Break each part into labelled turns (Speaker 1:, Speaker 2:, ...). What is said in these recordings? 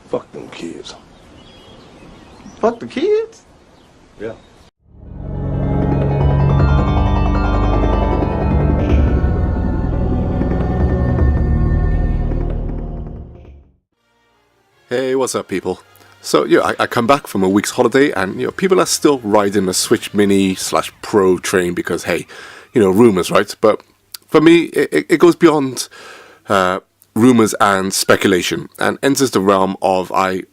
Speaker 1: Fuck them kids.
Speaker 2: Fuck the kids?
Speaker 1: Yeah.
Speaker 3: Hey, what's up, people? So, yeah, I come back from a week's holiday, and people are still riding the Switch Mini / Pro train because, hey, rumors, right? But for me, it goes beyond rumors and speculation, and enters the realm of I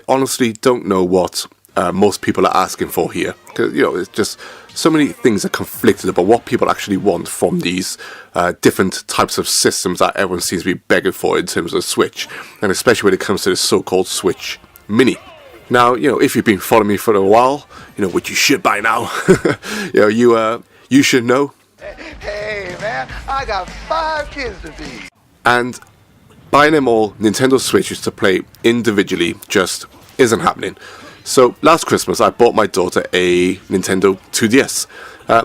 Speaker 3: honestly don't know what most people are asking for here. Because it's just so many things are conflicted about what people actually want from these different types of systems that everyone seems to be begging for in terms of Switch, and especially when it comes to the so-called Switch Mini. Now, if you've been following me for a while, which you should by now, you should know.
Speaker 4: Hey man, I got 5 kids to feed.
Speaker 3: And buying them all Nintendo Switches to play individually just isn't happening. So last Christmas I bought my daughter a Nintendo 2DS.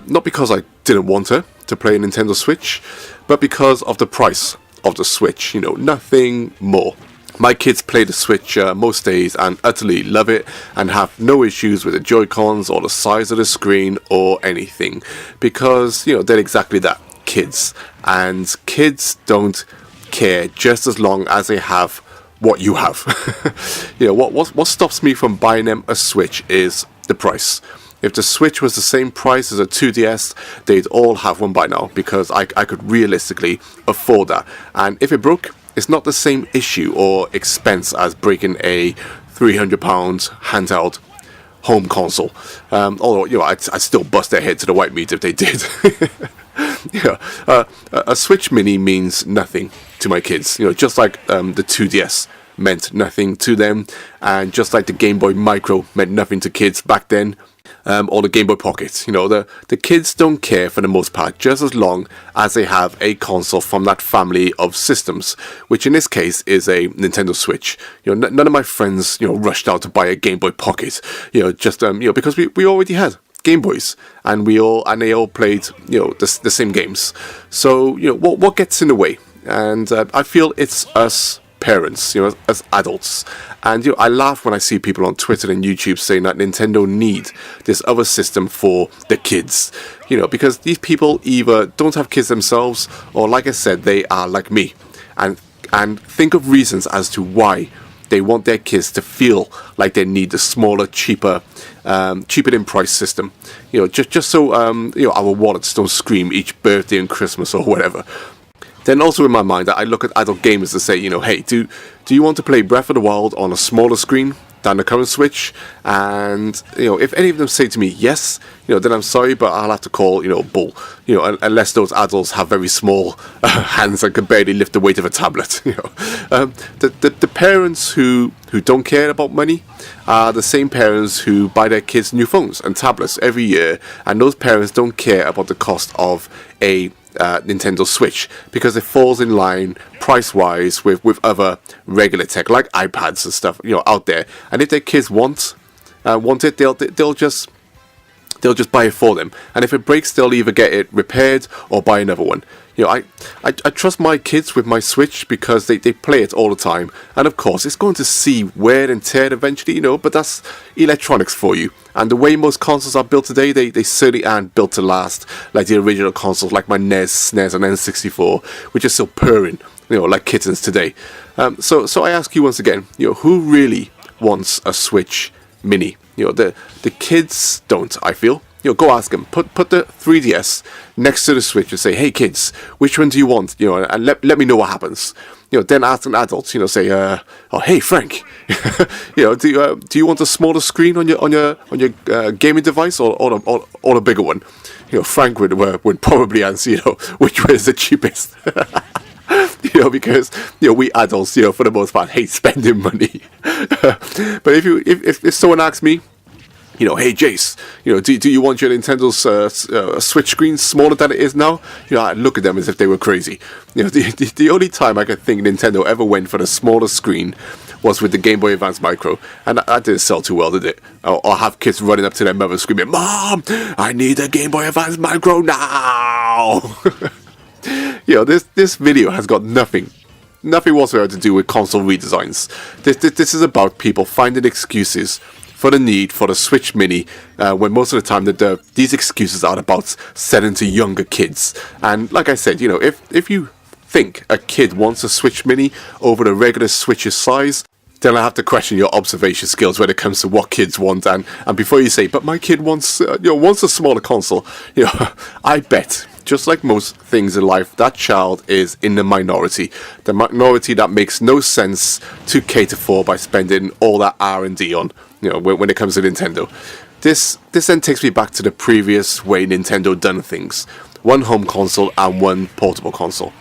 Speaker 3: Not because I didn't want her to play a Nintendo Switch, but because of the price of the Switch, nothing more. My kids play the Switch most days and utterly love it and have no issues with the Joy-Cons or the size of the screen or anything. Because, they're exactly that, kids. And kids don't care just as long as they have what you have. What stops me from buying them a Switch is the price. If the Switch was the same price as a 2DS, they'd all have one by now, because I could realistically afford that. And if it broke, it's not the same issue or expense as breaking a £300 handheld home console. Although, I'd still bust their head to the white meat if they did. A Switch Mini means nothing to my kids. Just like the 2DS meant nothing to them, and just like the Game Boy Micro meant nothing to kids back then, or the Game Boy Pocket. The kids don't care for the most part, just as long as they have a console from that family of systems, which in this case is a Nintendo Switch. None of my friends, rushed out to buy a Game Boy Pocket, because we already had Game Boys, and they all played, the same games. So, what gets in the way? And I feel it's us parents, as adults. And I laugh when I see people on Twitter and YouTube saying that Nintendo need this other system for the kids, because these people either don't have kids themselves, or like I said, they are like me, and think of reasons as to why they want their kids to feel like they need the smaller, cheaper in price system, just so our wallets don't scream each birthday and Christmas or whatever. Then also in my mind, I look at adult gamers to say, hey, do you want to play Breath of the Wild on a smaller screen than the current Switch? And, if any of them say to me yes, then I'm sorry, but I'll have to call, bull. Unless those adults have very small hands and can barely lift the weight of a tablet. The parents who don't care about money are the same parents who buy their kids new phones and tablets every year, and those parents don't care about the cost of a Nintendo Switch, because it falls in line price-wise with other regular tech like iPads and stuff out there. And if their kids want it, they'll just buy it for them. And if it breaks, they'll either get it repaired or buy another one. I trust my kids with my Switch because they play it all the time. And of course, it's going to see wear and tear eventually, but that's electronics for you. And the way most consoles are built today, they certainly aren't built to last like the original consoles, like my NES, SNES, and N64, which are still purring, like kittens today. So I ask you once again, who really wants a Switch Mini? The kids don't, I feel. Go ask them. Put the 3DS next to the Switch and say, hey kids, which one do you want? And let me know what happens. Then ask an adult, say, oh hey Frank, do you want a smaller screen on your gaming device or a bigger one? Frank would probably answer, which one is the cheapest. Because we adults, for the most part, hate spending money. But if someone asks me, hey Jace, do you want your Nintendo's Switch screen smaller than it is now? I look at them as if they were crazy. The only time I could think Nintendo ever went for the smaller screen was with the Game Boy Advance Micro, and that didn't sell too well, did it? Or have kids running up to their mother screaming, Mom, I need a Game Boy Advance Micro now! This video has got nothing nothing whatsoever to do with console redesigns. This is about people finding excuses for the need for the Switch Mini, when most of the time these excuses are about selling to younger kids. And like I said, you know, if you think a kid wants a Switch Mini over the regular Switch's size, then I have to question your observation skills when it comes to what kids want. And before you say, but my kid wants wants a smaller console, you know, I bet, just like most things in life, that child is in the minority that makes no sense to cater for by spending all that R&D on, you know, when it comes to Nintendo. This then takes me back to the previous way Nintendo done things: one home console and one portable console.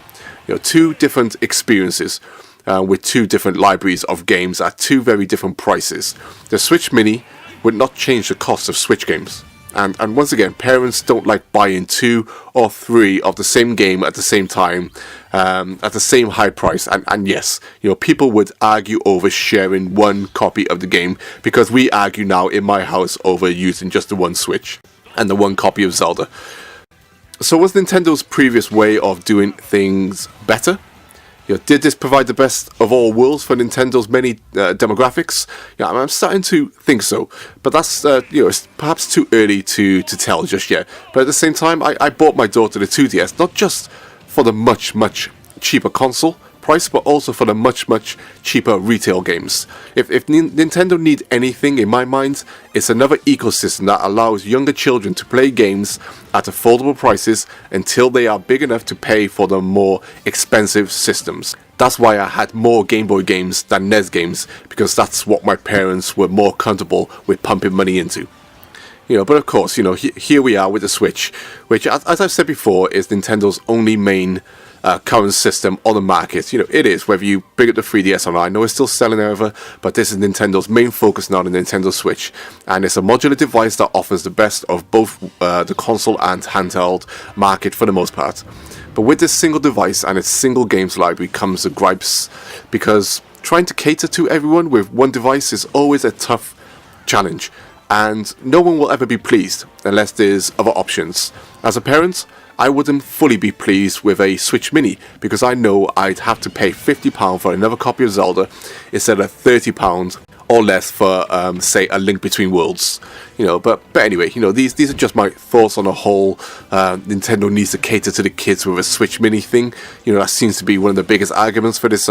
Speaker 3: You know, two different experiences. With two different libraries of games at two very different prices. The Switch Mini would not change the cost of Switch games. And once again, parents don't like buying 2 or 3 of the same game at the same time, at the same high price. And yes, you know, people would argue over sharing one copy of the game, because we argue now in my house over using just the one Switch and the one copy of Zelda. So was Nintendo's previous way of doing things better? You know, did this provide the best of all worlds for Nintendo's many demographics? Yeah, I'm starting to think so, but that's you know, it's perhaps too early to tell just yet. But at the same time, I bought my daughter the 2DS not just for the much cheaper console price, but also for the much cheaper retail games. If Nintendo need anything in my mind, it's another ecosystem that allows younger children to play games at affordable prices until they are big enough to pay for the more expensive systems. That's why I had more Game Boy games than NES games, because that's what my parents were more comfortable with pumping money into. You know, but of course, you know, here we are with the Switch, which, as I've said before, is Nintendo's only main current system on the market. You know, it is, whether you bring up the 3DS or not. I know it's still selling over, but this is Nintendo's main focus now, the Nintendo Switch. And it's a modular device that offers the best of both the console and handheld market for the most part. But with this single device and its single games library comes the gripes, because trying to cater to everyone with one device is always a tough challenge, and no one will ever be pleased unless there's other options. As a parent, I wouldn't fully be pleased with a Switch Mini, because I know I'd have to pay £50 for another copy of Zelda instead of £30 or less for, say, A Link Between Worlds. You know, but anyway, you know, these are just my thoughts on the whole Nintendo needs to cater to the kids with a Switch Mini thing. You know, that seems to be one of the biggest arguments for this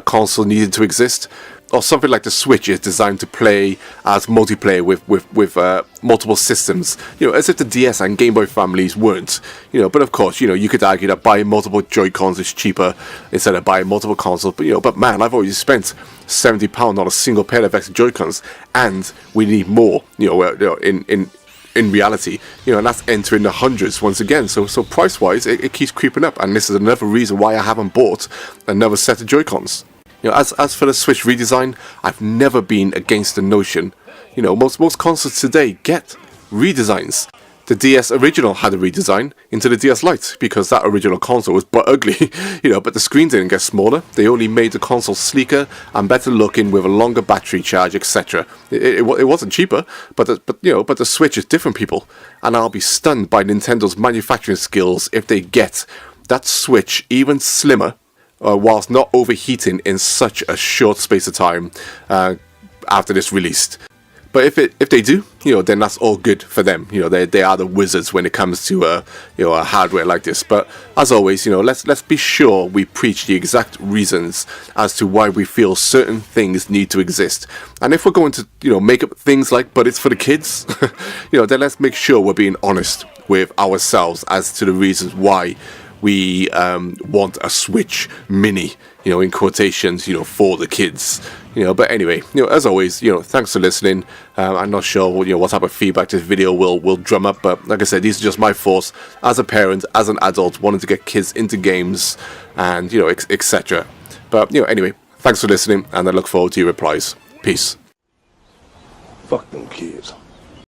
Speaker 3: console needing to exist. Or something like the Switch is designed to play as multiplayer with multiple systems, you know, as if the DS and Game Boy families weren't. You know, but of course, you know, you could argue that buying multiple Joy-Cons is cheaper instead of buying multiple consoles. But you know, but man, I've already spent £70 on a single pair of extra Joy-Cons, and we need more. You know, in reality, you know, and that's entering the hundreds once again. So price-wise, it keeps creeping up, and this is another reason why I haven't bought another set of Joy-Cons. You know, as for the Switch redesign, I've never been against the notion. You know, most consoles today get redesigns. The DS original had a redesign into the DS Lite, because that original console was but ugly. You know, but the screen didn't get smaller. They only made the console sleeker and better looking with a longer battery charge, etc. It wasn't cheaper, but the Switch is different, people. And I'll be stunned by Nintendo's manufacturing skills if they get that Switch even slimmer, whilst not overheating in such a short space of time after this released. But if they do, you know, then that's all good for them. You know, they are the wizards when it comes to you know, a hardware like this. But as always, you know, let's be sure we preach the exact reasons as to why we feel certain things need to exist. And if we're going to, you know, make up things like, but it's for the kids, you know, then let's make sure we're being honest with ourselves as to the reasons why we want a Switch Mini, you know, in quotations, you know, for the kids. You know, but anyway, you know, as always, you know, thanks for listening. I'm not sure, you know, what type of feedback this video will drum up, but like I said, these are just my thoughts as a parent, as an adult, wanting to get kids into games and, you know, etc. But, you know, anyway, thanks for listening, and I look forward to your replies. Peace.
Speaker 2: Fuck them kids.